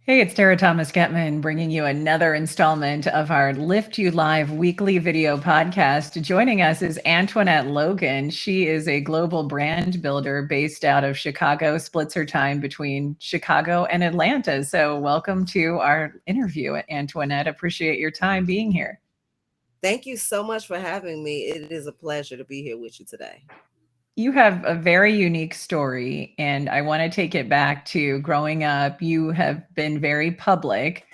Hey, it's Tara Thomas Getman bringing you another installment of our LIFTu Live weekly video podcast. Joining us is Antoinette Logan. She is a global brand builder based out of Chicago, splits her time between Chicago and Atlanta. So, welcome to our interview, Antoinette. Appreciate your time being here. Thank you so much for having me. It is a pleasure to be here with you today. You have a very unique story, and I want to take it back to growing up. You have been very public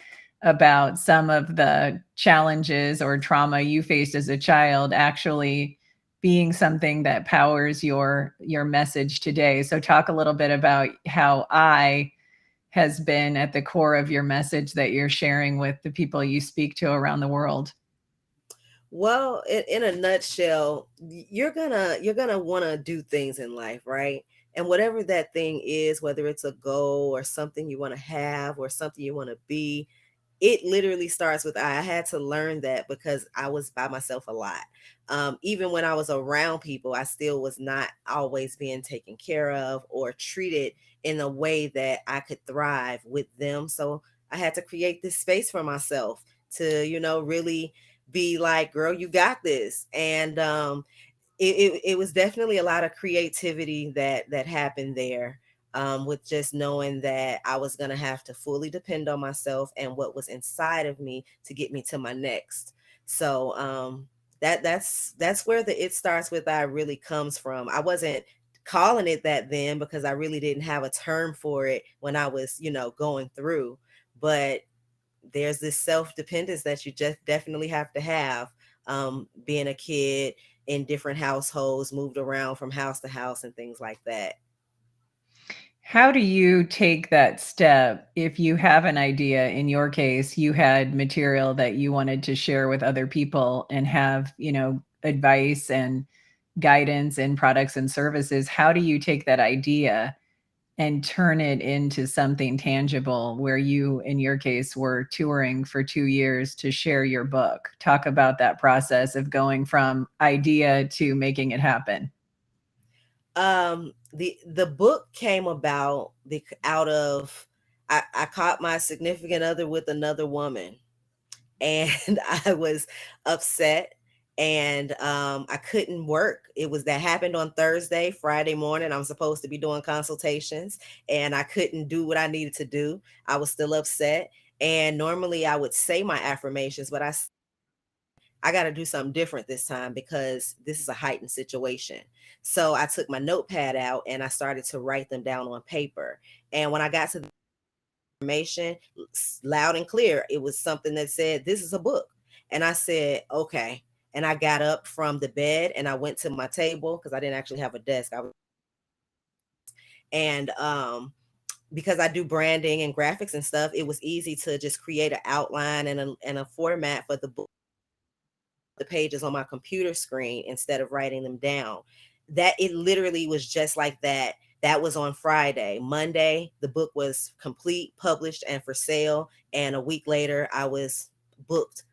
about some of the challenges or trauma you faced as a child actually being something that powers your message today. So talk a little bit about how I has been at the core of your message that you're sharing with the people you speak to around the world. Well, in a nutshell, you're gonna want to do things in life, right? And whatever that thing is, whether it's a goal or something you want to have or something you want to be, it literally starts with I had to learn that because I was by myself a lot. Even when I was around people, I still was not always being taken care of or treated in a way that I could thrive with them. So I had to create this space for myself to, really be like, girl, you got this. And it was definitely a lot of creativity that happened there, with just knowing that I was going to have to fully depend on myself and what was inside of me to get me to my next. So that's where the it starts with I really comes from. I wasn't calling it that then because I really didn't have a term for it when I was, going through. But there's this self-dependence that you just definitely have to have, being a kid in different households, moved around from house to house and things like that. How do you take that step if you have an idea? In your case, you had material that you wanted to share with other people and have, advice and guidance and products and services. How do you take that idea and turn it into something tangible where you, in your case, were touring for 2 years to share your book? Talk about that process of going from idea to making it happen. The book came about out of I caught my significant other with another woman, and I was upset, and I couldn't work. It was that happened on Thursday, Friday morning. I'm supposed to be doing consultations, and I couldn't do what I needed to do. I was still upset, and normally I would say my affirmations, but I got to do something different this time because this is a heightened situation. So I took my notepad out and I started to write them down on paper. And when I got to the information, loud and clear, it was something that said, "This is a book." And I said, "Okay." And I got up from the bed and I went to my table because I didn't actually have a desk. And because I do branding and graphics and stuff, it was easy to just create an outline and a format for the book, the pages on my computer screen instead of writing them down. That it literally was just like that. That was on Friday. Monday, the book was complete, published, and for sale. And a week later, I was booked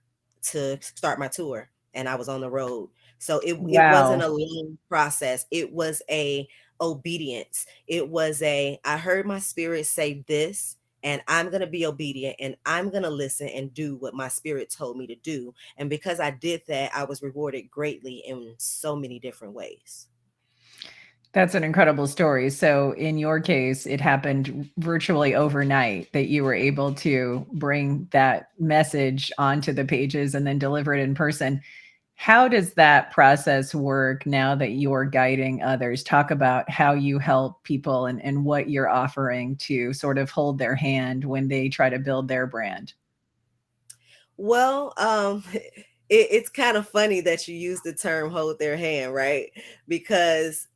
to start my tour and I was on the road. So it wasn't Wow. a long process. It was a obedience. It was I heard my spirit say this, and I'm going to be obedient and I'm going to listen and do what my spirit told me to do. And because I did that, I was rewarded greatly in so many different ways. That's an incredible story. So, in your case, it happened virtually overnight that you were able to bring that message onto the pages and then deliver it in person. How does that process work now that you're guiding others? Talk about how you help people and what you're offering to sort of hold their hand when they try to build their brand. Well, it's kind of funny that you use the term hold their hand, right? Because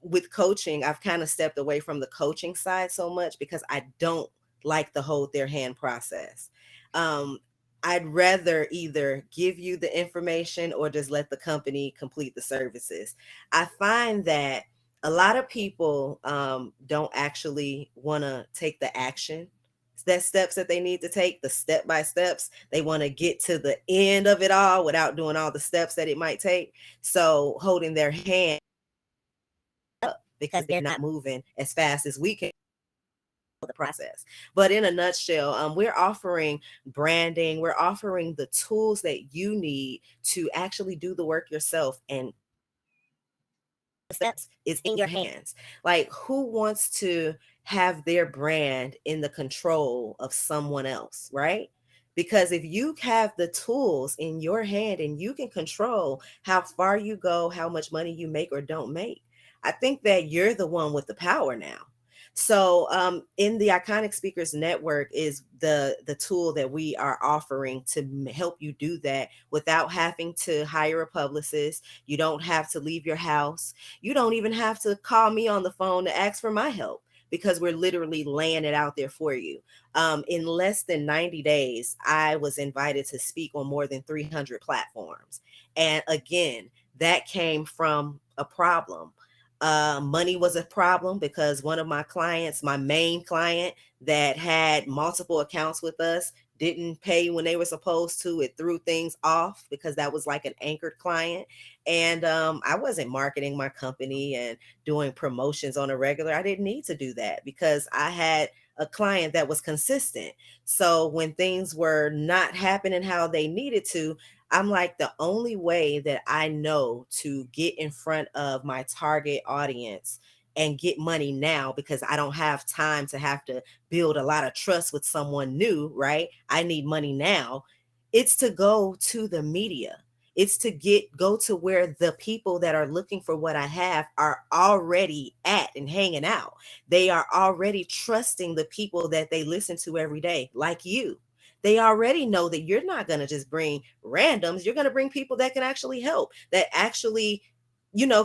with coaching, I've kind of stepped away from the coaching side so much because I don't like the hold their hand process. Um, I'd rather either give you the information or just let the company complete the services. I find that a lot of people don't actually want to take the action, that steps that they need to take, the step by steps. They want to get to the end of it all without doing all the steps that it might take. So holding their hand up because they're not moving as fast as we can. process. But in a nutshell, we're offering branding, we're offering the tools that you need to actually do the work yourself, and steps is in your hands. Like, who wants to have their brand in the control of someone else, right? Because if you have the tools in your hand and you can control how far you go, how much money you make or don't make, I think that you're the one with the power now. So, in the Iconic Speakers Network is the tool that we are offering to help you do that without having to hire a publicist. You don't have to leave your house. You don't even have to call me on the phone to ask for my help, because we're literally laying it out there for you. In less than 90 days, I was invited to speak on more than 300 platforms. And again, that came from a problem. Money was a problem because one of my clients, my main client that had multiple accounts with us, didn't pay when they were supposed to. It threw things off because that was like an anchored client. And I wasn't marketing my company and doing promotions on a regular. I didn't need to do that because I had a client that was consistent. So when things were not happening how they needed to, I'm like, the only way that I know to get in front of my target audience and get money now, because I don't have time to have to build a lot of trust with someone new, right? I need money now. It's to go to the media. It's to go to where the people that are looking for what I have are already at and hanging out. They are already trusting the people that they listen to every day, like you. They already know that you're not going to just bring randoms. You're going to bring people that can actually help, that actually,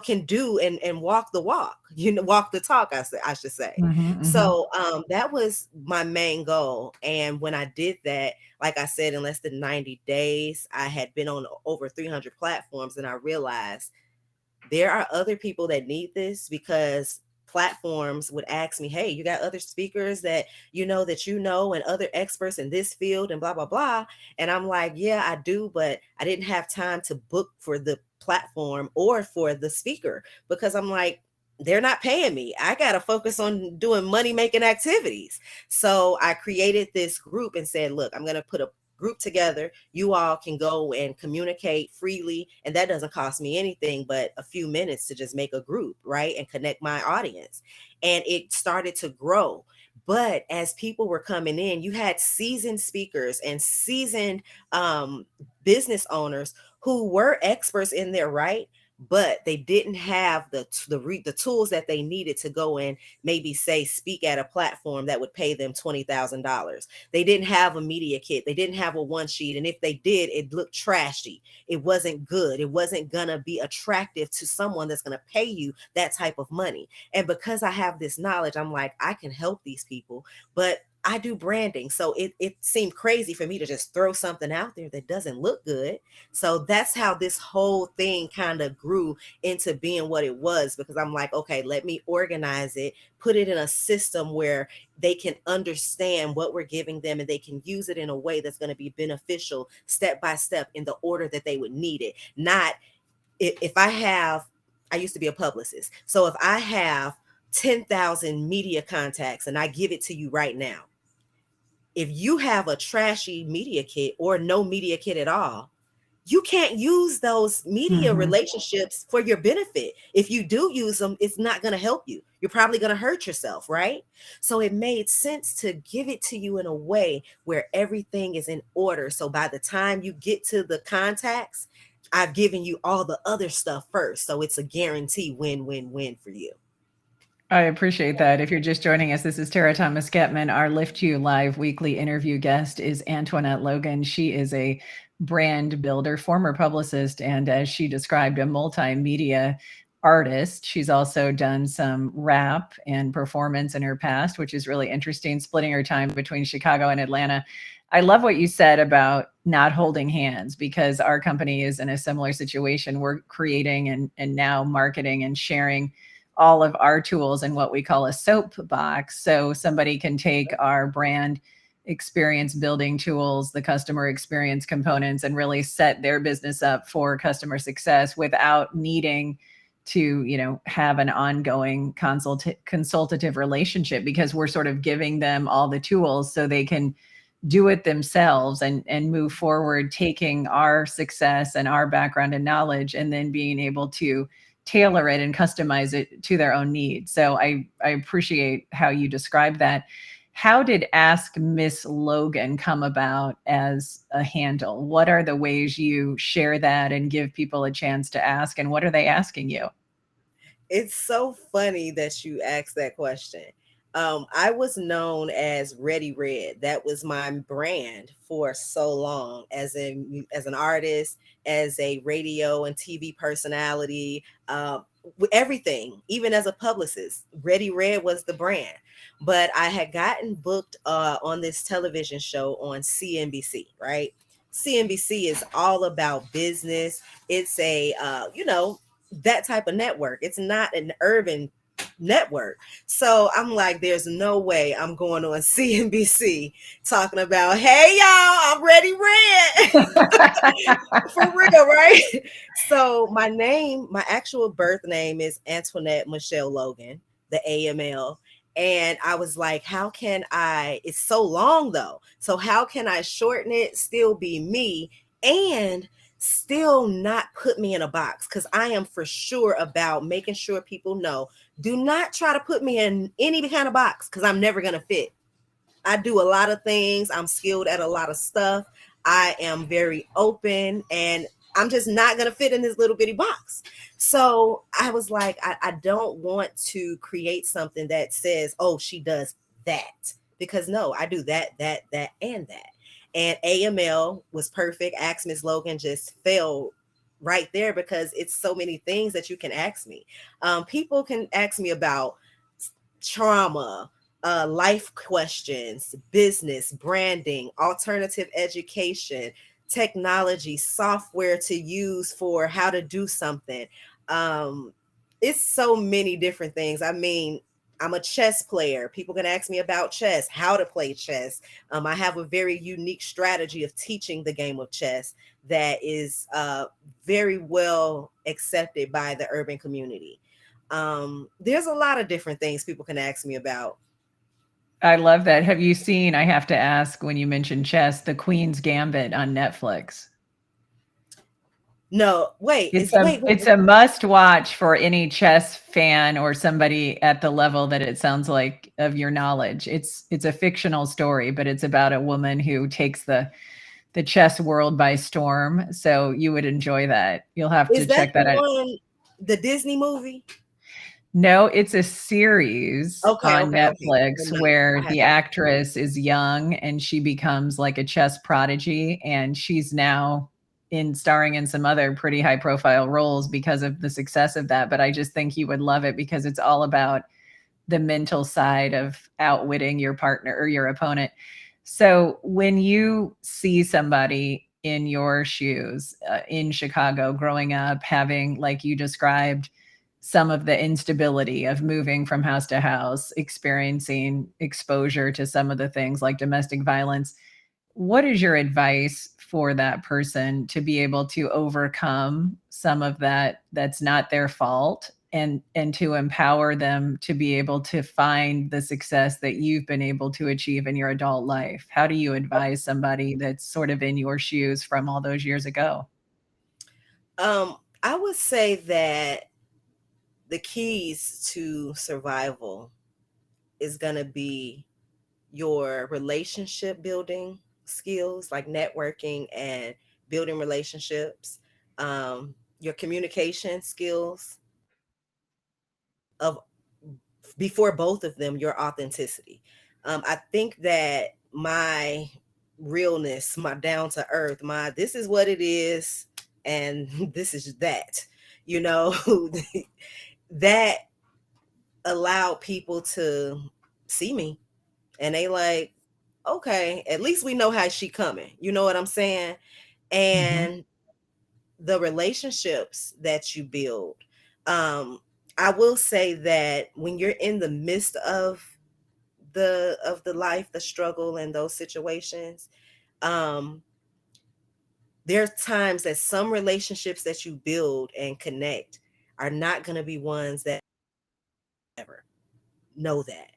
can do and walk the walk, walk the talk, I should say. Mhm, mhm. So that was my main goal. And when I did that, like I said, in less than 90 days, I had been on over 300 platforms, and I realized there are other people that need this, because platforms would ask me, hey, you got other speakers that and other experts in this field and blah blah blah. And I'm like, yeah, I do, but I didn't have time to book for the platform or for the speaker, because I'm like, they're not paying me. I got to focus on doing money making activities. So I created this group and said, look, I'm going to put a group together. You all can go and communicate freely, and that doesn't cost me anything but a few minutes to just make a group, right, and connect my audience. And it started to grow. But as people were coming in, you had seasoned speakers and seasoned business owners who were experts in their right, but they didn't have the tools that they needed to go and maybe say speak at a platform that would pay them $20,000. They didn't have a media kit. They didn't have a one sheet. And if they did, it looked trashy. It wasn't good. It wasn't going to be attractive to someone that's going to pay you that type of money. And because I have this knowledge, I'm like, I can help these people, but I do branding. So it seemed crazy for me to just throw something out there that doesn't look good. So that's how this whole thing kind of grew into being what it was, because I'm like, okay, let me organize it, put it in a system where they can understand what we're giving them, and they can use it in a way that's going to be beneficial step by step in the order that they would need it. Not if I used to be a publicist. So if I have 10,000 media contacts and I give it to you right now, if you have a trashy media kit or no media kit at all, you can't use those media Mhm. relationships for your benefit. If you do use them, it's not going to help you. You're probably going to hurt yourself, right? So it made sense to give it to you in a way where everything is in order. So by the time you get to the contacts, I've given you all the other stuff first. So it's a guarantee win, win, win for you. I appreciate that. If you're just joining us, this is Tara Thomas Getman. Our LIFTu live weekly interview guest is Antoinette Logan. She is a brand builder, former publicist, and as she described, a multimedia artist. She's also done some rap and performance in her past, which is really interesting, splitting her time between Chicago and Atlanta. I love what you said about not holding hands, because our company is in a similar situation. We're creating and now marketing and sharing all of our tools in what we call a soapbox. So somebody can take our brand experience building tools, the customer experience components, and really set their business up for customer success without needing to have an ongoing consultative relationship, because we're sort of giving them all the tools so they can do it themselves and move forward, taking our success and our background and knowledge, and then being able to tailor it and customize it to their own needs. So I appreciate how you describe that. How did Ask Miss Logan come about as a handle? What are the ways you share that and give people a chance to ask, and what are they asking you? It's so funny that you asked that question. I was known as Ready Red. That was my brand for so long, as an artist, as a radio and TV personality, everything. Even as a publicist, Ready Red was the brand. But I had gotten booked on this television show on CNBC, right? CNBC is all about business. It's a that type of network. It's not an urban network. So I'm like, there's no way I'm going on CNBC talking about, hey y'all, I'm Ready Red. For real, right? So my actual birth name is Antoinette Michelle Logan, the AML. And I was like, how can it's so long though. So how can I shorten it, still be me, and still not put me in a box? Because I am for sure about making sure people know, do not try to put me in any kind of box, because I'm never going to fit. I do a lot of things. I'm skilled at a lot of stuff. I am very open, and I'm just not going to fit in this little bitty box. So I was like, I don't want to create something that says, oh, she does that. Because no, I do that, and that. And AML was perfect. Ask Miss Logan just fell right there, because it's so many things that you can ask me. People can ask me about trauma, life questions, business, branding, alternative education, technology, software to use for how to do something. Um, it's so many different things. I mean, I'm a chess player. People can ask me about chess, how to play chess. I have a very unique strategy of teaching the game of chess that is very well accepted by the urban community. There's a lot of different things people can ask me about. I love that. Have you seen, I have to ask, when you mentioned chess, The Queen's Gambit on Netflix? No, wait, It's is a wait, wait, it's a must watch for any chess fan or somebody at the level that it sounds like of your knowledge. It's a fictional story, but it's about a woman who takes the chess world by storm. So you would enjoy that. You'll have to is that check the that out. one, the Disney movie? No, it's a series Okay, on okay, okay. Netflix No, where I the haven't. actress is young and she becomes like a chess prodigy, and she's now in starring in some other pretty high profile roles because of the success of that. But I just think you would love it because it's all about the mental side of outwitting your partner or your opponent. So when you see somebody in your shoes in Chicago growing up, having, like you described, some of the instability of moving from house to house, experiencing exposure to some of the things like domestic violence, what is your advice for that person to be able to overcome some of that that's not their fault, and to empower them to be able to find the success that you've been able to achieve in your adult life? How do you advise somebody that's sort of in your shoes from all those years ago? I would say that the keys to survival is going to be your relationship building skills, like networking and building relationships, your communication skills, of before both of them, your authenticity. I think that my realness, my down to earth, my this is what it is, and this is that, you know, that allowed people to see me, and they like, okay, at least we know how she coming. You know what I'm saying? Mhm. And the relationships that you build. Um, I will say that when you're in the midst of the life, the struggle, and those situations, um, there are times that some relationships that you build and connect, are not going to be ones that ever know that.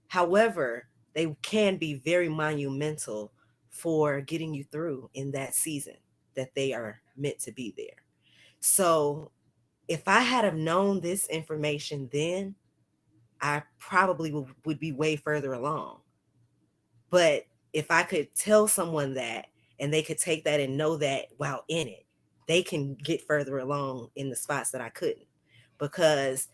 However, they can be very monumental for getting you through in that season that they are meant to be there. So if I had have known this information then, I probably would be way further along. But if I could tell someone that and they could take that and know that while in it, they can get further along in the spots that I couldn't. Because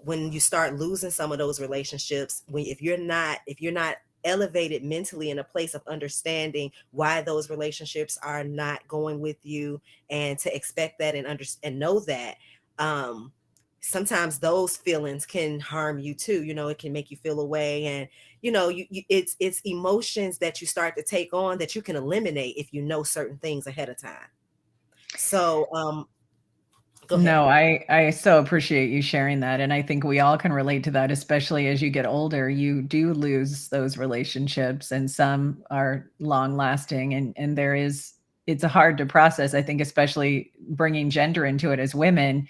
when you start losing some of those relationships, if you're not elevated mentally in a place of understanding why those relationships are not going with you, and to expect that and know that, um, sometimes those feelings can harm you too. It can make you feel away, and it's emotions that you start to take on that you can eliminate if you know certain things ahead of time. So go ahead. No, I so appreciate you sharing that, and I think we all can relate to that, especially as you get older. You do lose those relationships, and some are long lasting, and it's hard to process. I think especially bringing gender into it as women,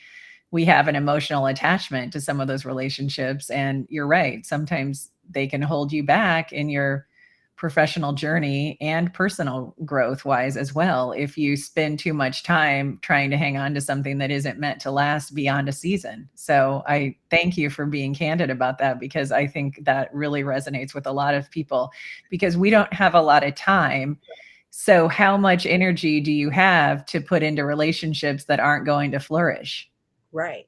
we have an emotional attachment to some of those relationships. And you're right. Sometimes they can hold you back in your professional journey and personal growth wise as well. If you spend too much time trying to hang on to something that isn't meant to last beyond a season. So I thank you for being candid about that, because I think that really resonates with a lot of people, because we don't have a lot of time. So how much energy do you have to put into relationships that aren't going to flourish? Right.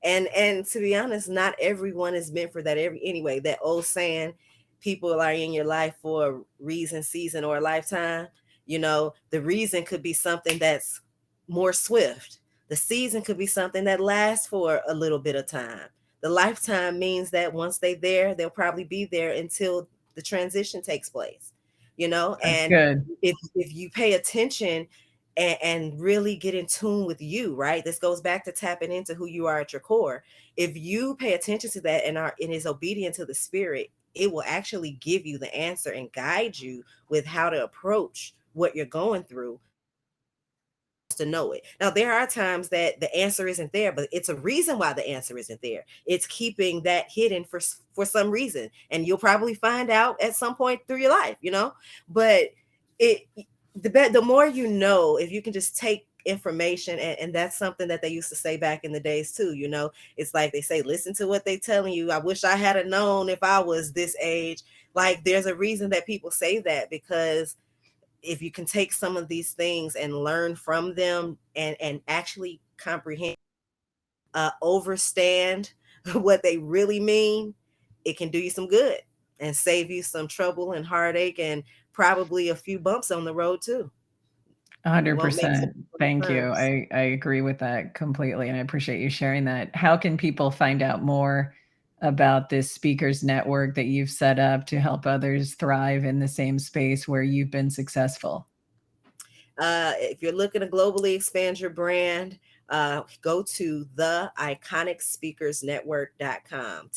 And to be honest, not everyone is meant for that. Anyway, that old saying, people are in your life for a reason, season, or a lifetime. The reason could be something that's more swift. The season could be something that lasts for a little bit of time. The lifetime means that once they're there, they'll probably be there until the transition takes place. That's And good. if you pay attention and really get in tune with you, right? This goes back to tapping into who you are at your core. If you pay attention to that and is obedient to the spirit, it will actually give you the answer and guide you with how to approach what you're going through, to know it. Now, there are times that the answer isn't there, but it's a reason why the answer isn't there. It's keeping that hidden for some reason, and you'll probably find out at some point through your life. But it the more you know, if you can just take information, and that's something that they used to say back in the days too. It's like they say, listen to what they telling you. I wish I had known if I was this age. Like, there's a reason that people say that, because if you can take some of these things and learn from them, and actually comprehend, overstand what they really mean, it can do you some good and save you some trouble and heartache, and probably a few bumps on the road too. You won't make some 100%. Thank you. turns. I agree with that completely, and I appreciate you sharing that. How can people find out more about this speakers network that you've set up to help others thrive in the same space where you've been successful? If you're looking to globally expand your brand, go to the iconicspeakersnetwork.com.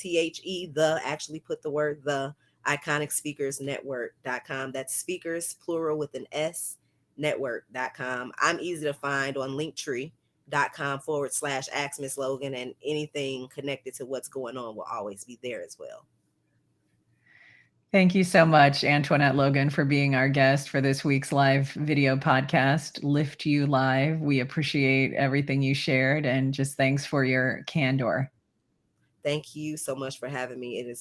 Actually put the word the iconicspeakersnetwork.com. That's speakers, plural with an S, network.com. I'm easy to find on linktree.com/Ask Miss Logan, and anything connected to what's going on will always be there as well. Thank you so much, Antoinette Logan, for being our guest for this week's live video podcast, LIFTu Live. We appreciate everything you shared, and just thanks for your candor. Thank you so much for having me. It is